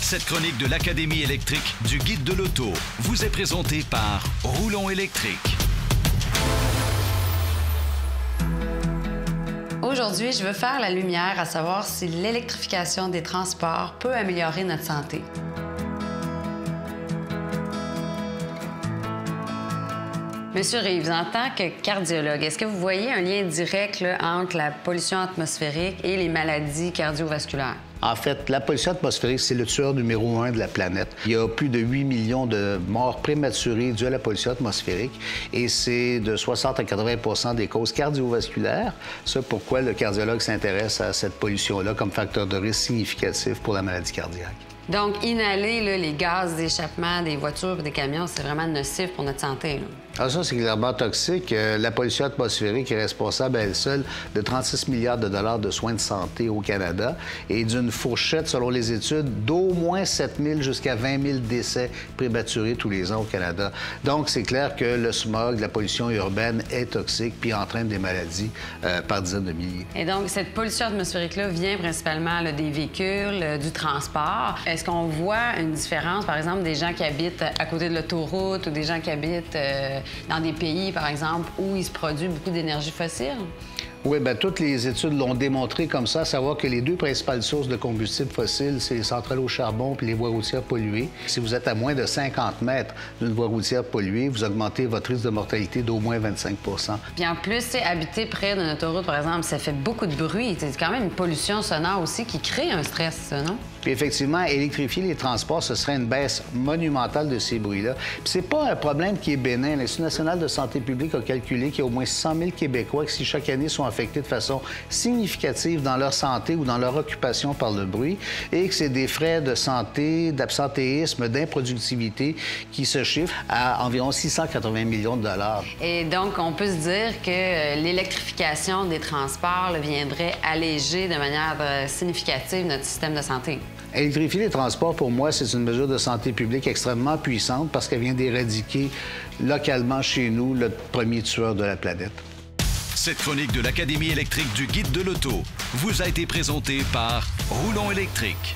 Cette chronique de l'Académie électrique du Guide de l'auto vous est présentée par Roulon Électrique. Aujourd'hui, je veux faire la lumière à savoir si l'électrification des transports peut améliorer notre santé. Monsieur Reeves, en tant que cardiologue, est-ce que vous voyez un lien direct entre la pollution atmosphérique et les maladies cardiovasculaires? En fait, la pollution atmosphérique, c'est le tueur numéro 1 de la planète. Il y a plus de 8 millions de morts prématurées dues à la pollution atmosphérique et c'est de 60 à 80 des causes cardiovasculaires. C'est pourquoi le cardiologue s'intéresse à cette pollution-là comme facteur de risque significatif pour la maladie cardiaque. Donc, inhaler les gaz d'échappement des voitures et des camions, c'est vraiment nocif pour notre santé, là. Ah, ça, c'est clairement toxique. La pollution atmosphérique est responsable à elle seule de 36 milliards de dollars de soins de santé au Canada et d'une fourchette, selon les études, d'au moins 7 000 jusqu'à 20 000 décès prématurés tous les ans au Canada. Donc, c'est clair que le smog, la pollution urbaine est toxique puis entraîne des maladies par dizaines de milliers. Et donc, cette pollution atmosphérique-là vient principalement des véhicules, du transport. Est-ce qu'on voit une différence, par exemple, des gens qui habitent à côté de l'autoroute ou des gens qui habitent dans des pays, par exemple, où il se produit beaucoup d'énergie fossile? Oui, bien, toutes les études l'ont démontré comme ça, à savoir que les deux principales sources de combustible fossile, c'est les centrales au charbon puis les voies routières polluées. Si vous êtes à moins de 50 mètres d'une voie routière polluée, vous augmentez votre risque de mortalité d'au moins 25 %. Puis en plus, habiter près d'une autoroute, par exemple, ça fait beaucoup de bruit. C'est quand même une pollution sonore aussi qui crée un stress, ça, non? Puis effectivement, électrifier les transports, ce serait une baisse monumentale de ces bruits-là. Puis c'est pas un problème qui est bénin. L'Institut national de santé publique a calculé qu'il y a au moins 100 000 Québécois qui, chaque année, sont affectés de façon significative dans leur santé ou dans leur occupation par le bruit et que c'est des frais de santé, d'absentéisme, d'improductivité qui se chiffrent à environ 680 millions de dollars. Et donc, on peut se dire que l'électrification des transports viendrait alléger de manière significative notre système de santé. Électrifier les transports, pour moi, c'est une mesure de santé publique extrêmement puissante parce qu'elle vient d'éradiquer localement chez nous le premier tueur de la planète. Cette chronique de l'Académie électrique du Guide de l'auto vous a été présentée par Roulon Électrique.